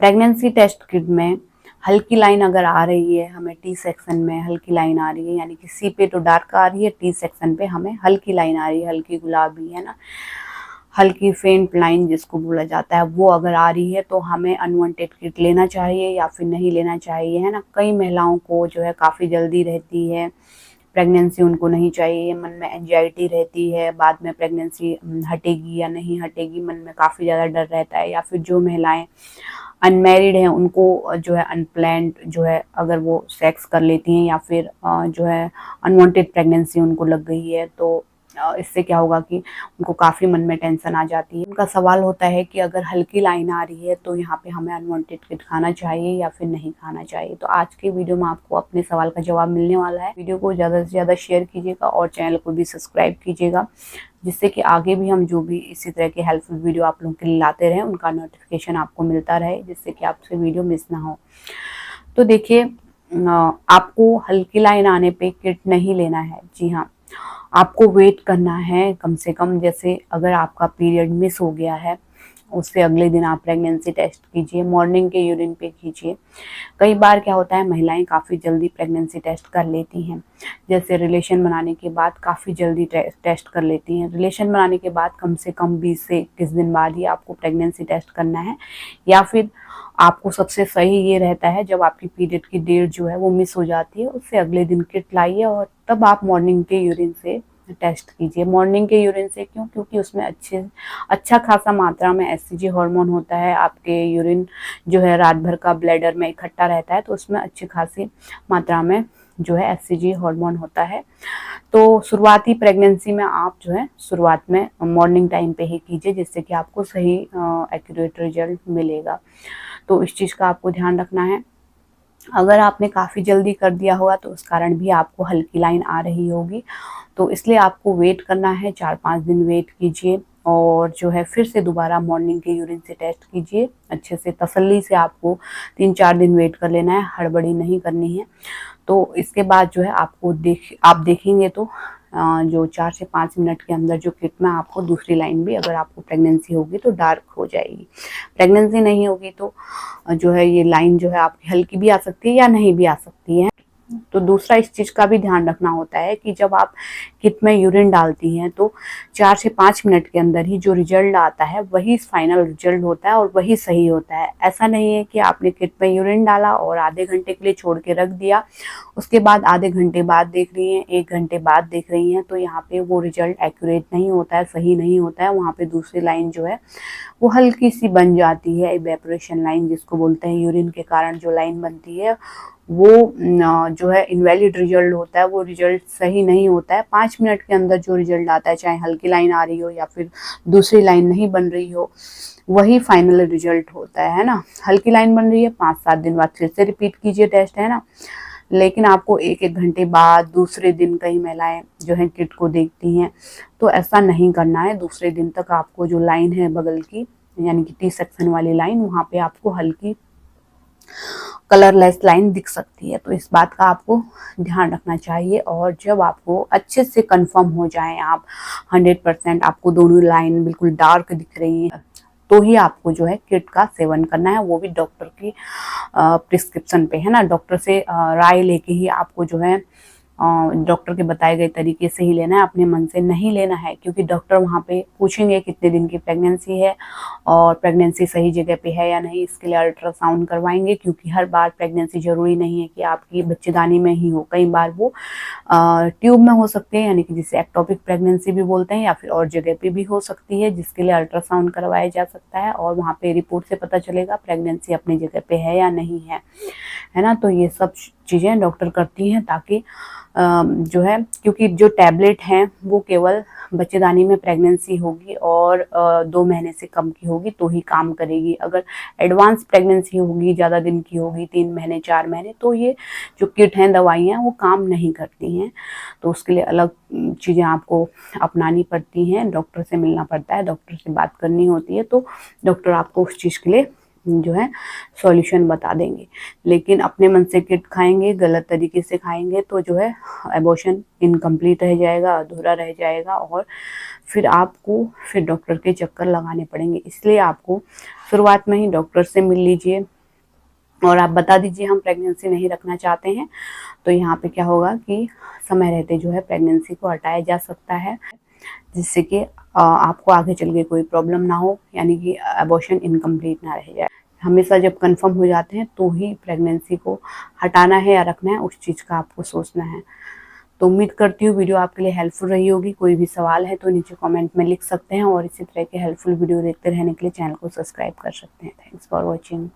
Pregnancy test kit में हल्की line अगर आ रही है, हमें टी सेक्शन में हल्की लाइन आ रही है, यानी कि सी पे तो डार्क आ रही है, टी सेक्शन पे हमें हल्की लाइन आ रही है, हल्की गुलाबी, है ना, हल्की फेंट लाइन जिसको बोला जाता है, वो अगर आ रही है तो हमें अनवांटेड किट लेना चाहिए या फिर नहीं लेना चाहिए, है ना। कई महिलाओं को जो है काफ़ी जल्दी रहती है प्रेगनेंसी, उनको नहीं चाहिए, मन में एंजाइटी रहती है, बाद में प्रेगनेंसी हटेगी या नहीं हटेगी, मन में काफ़ी ज़्यादा डर रहता है। या फिर जो महिलाएं अनमैरिड हैं उनको जो है अनप्लान्ड जो है अगर वो सेक्स कर लेती हैं या फिर जो है अनवांटेड प्रेगनेंसी उनको लग गई है, तो इससे क्या होगा कि उनको काफ़ी मन में टेंशन आ जाती है। उनका सवाल होता है कि अगर हल्की लाइन आ रही है तो यहाँ पे हमें अनवांटेड किट खाना चाहिए या फिर नहीं खाना चाहिए। तो आज के वीडियो में आपको अपने सवाल का जवाब मिलने वाला है। वीडियो को ज़्यादा से ज़्यादा शेयर कीजिएगा और चैनल को भी सब्सक्राइब कीजिएगा, जिससे कि आगे भी हम जो भी इसी तरह के हेल्पफुल वीडियो आप लोगों के लिए लाते रहें उनका नोटिफिकेशन आपको मिलता रहे, जिससे कि आपसे वीडियो मिस ना हो। तो देखिए, आपको हल्की लाइन आने पे किट नहीं लेना है। जी हाँ, आपको वेट करना है कम से कम। जैसे अगर आपका पीरियड मिस हो गया है, उससे अगले दिन आप प्रेगनेंसी टेस्ट कीजिए, मॉर्निंग के यूरिन पे कीजिए। कई बार क्या होता है, महिलाएं काफ़ी जल्दी प्रेगनेंसी टेस्ट कर लेती हैं, जैसे रिलेशन बनाने के बाद काफ़ी जल्दी टेस्ट कर लेती हैं। रिलेशन बनाने के बाद कम से कम 20 से 21 दिन बाद ही आपको प्रेगनेंसी टेस्ट करना है, या फिर आपको सबसे सही ये रहता है जब आपकी पीरियड की डेट जो है वो मिस हो जाती है, उससे अगले दिन किट लाइए और तब आप मॉर्निंग के यूरिन से टेस्ट कीजिए। मॉर्निंग के यूरिन से क्यों? क्योंकि उसमें अच्छा खासा मात्रा में एचसीजी हार्मोन होता है। आपके यूरिन जो है रात भर का ब्लैडर में इकट्ठा रहता है, तो उसमें अच्छी खासी मात्रा में जो है एचसीजी हार्मोन होता है। तो शुरुआती प्रेगनेंसी में आप जो है शुरुआत में मॉर्निंग टाइम पे ही कीजिए, जिससे कि आपको सही एक्यूरेट रिजल्ट मिलेगा। तो इस चीज़ का आपको ध्यान रखना है। अगर आपने काफ़ी जल्दी कर दिया होगा तो उस कारण भी आपको हल्की लाइन आ रही होगी, तो इसलिए आपको वेट करना है, 4-5 दिन वेट कीजिए और जो है फिर से दोबारा मॉर्निंग के यूरिन से टेस्ट कीजिए। अच्छे से तसल्ली से आपको 3-4 दिन वेट कर लेना है, हड़बड़ी नहीं करनी है। तो इसके बाद जो है आप देखेंगे तो जो 4 से 5 मिनट के अंदर जो किट में आपको दूसरी लाइन भी, अगर आपको प्रेगनेंसी होगी तो डार्क हो जाएगी। प्रेगनेंसी नहीं होगी तो जो है ये लाइन जो है आपकी हल्की भी आ सकती है या नहीं भी आ सकती है। तो दूसरा इस चीज़ का भी ध्यान रखना होता है कि जब आप किट में यूरिन डालती हैं तो 4 से 5 मिनट के अंदर ही जो रिजल्ट आता है वही फाइनल रिजल्ट होता है और वही सही होता है। ऐसा नहीं है कि आपने किट में यूरिन डाला और आधे घंटे के लिए छोड़ के रख दिया, उसके बाद आधे घंटे बाद देख रही हैं, 1 घंटे बाद देख रही हैं, तो यहाँ पे वो रिजल्ट एक्यूरेट नहीं होता है, सही नहीं होता है। वहाँ पे दूसरी लाइन जो है वो हल्की सी बन जाती है, इवेपोरेशन लाइन जिसको बोलते हैं। यूरिन के कारण जो लाइन बनती है वो जो है इनवैलिड रिजल्ट होता है, वो रिजल्ट सही नहीं होता है। 5 मिनट के अंदर जो रिजल्ट आता है, चाहे हल्की लाइन आ रही हो या फिर दूसरी लाइन नहीं बन रही हो, वही फाइनल रिजल्ट होता है ना। हल्की लाइन बन रही है, 5-7 दिन बाद फिर से रिपीट कीजिए टेस्ट, है ना। लेकिन आपको 1-1 घंटे बाद दूसरे दिन कई महिलाएं जो है किट को देखती हैं, तो ऐसा नहीं करना है। दूसरे दिन तक आपको जो लाइन है बगल की, यानी कि टी सेक्शन वाली लाइन, वहाँ पे आपको हल्की कलरलेस लाइन दिख सकती है। तो इस बात का आपको ध्यान रखना चाहिए। और जब आपको अच्छे से कंफर्म हो जाए, आप 100% आपको दोनों लाइन बिल्कुल डार्क दिख रही है, तो ही आपको जो है किट का सेवन करना है, वो भी डॉक्टर की प्रिस्क्रिप्शन पे, है ना। डॉक्टर से राय लेके ही आपको जो है डॉक्टर के बताए गए तरीके से ही लेना है, अपने मन से नहीं लेना है। क्योंकि डॉक्टर वहाँ पे पूछेंगे कितने दिन की प्रेगनेंसी है और प्रेगनेंसी सही जगह पे है या नहीं, इसके लिए अल्ट्रासाउंड करवाएंगे। क्योंकि हर बार प्रेगनेंसी जरूरी नहीं है कि आपकी बच्चेदानी में ही हो, कई बार वो ट्यूब में हो सकती है, यानी कि जिसे एक्टोपिक प्रेगनेंसी भी बोलते हैं, या फिर और जगह पे भी हो सकती है, जिसके लिए अल्ट्रासाउंड करवाया जा सकता है और वहाँ पे रिपोर्ट से पता चलेगा प्रेगनेंसी अपनी जगह पे है या नहीं है ना। तो ये सब चीज़ें डॉक्टर करती हैं ताकि जो है, क्योंकि जो टैबलेट हैं वो केवल बच्चेदानी में प्रेगनेंसी होगी और 2 महीने से कम की होगी तो ही काम करेगी। अगर एडवांस प्रेगनेंसी होगी, ज़्यादा दिन की होगी, 3 महीने 4 महीने, तो ये जो किट हैं, दवाइयाँ, वो काम नहीं करती हैं। तो उसके लिए अलग चीज़ें आपको अपनानी पड़ती हैं, डॉक्टर से मिलना पड़ता है, डॉक्टर से बात करनी होती है, तो डॉक्टर आपको उस चीज़ के लिए जो है सॉल्यूशन बता देंगे। लेकिन अपने मन से किट खाएंगे, गलत तरीके से खाएंगे, तो जो है एबॉर्शन इनकम्प्लीट रह जाएगा, अधूरा रह जाएगा और फिर डॉक्टर के चक्कर लगाने पड़ेंगे। इसलिए आपको शुरुआत में ही डॉक्टर से मिल लीजिए, और आप बता दीजिए हम प्रेगनेंसी नहीं रखना चाहते हैं, तो यहाँ पे क्या होगा कि समय रहते जो है प्रेगनेंसी को हटाया जा सकता है, जिससे कि आपको आगे चल के कोई प्रॉब्लम ना हो, यानी कि अबॉर्शन इनकम्प्लीट ना रह जाए। हमेशा जब कंफर्म हो जाते हैं तो ही प्रेगनेंसी को हटाना है या रखना है, उस चीज़ का आपको सोचना है। तो उम्मीद करती हूँ वीडियो आपके लिए हेल्पफुल रही होगी। कोई भी सवाल है तो नीचे कमेंट में लिख सकते हैं, और इसी तरह के हेल्पफुल वीडियो देखते रहने के लिए चैनल को सब्सक्राइब कर सकते हैं। Thanks for watching.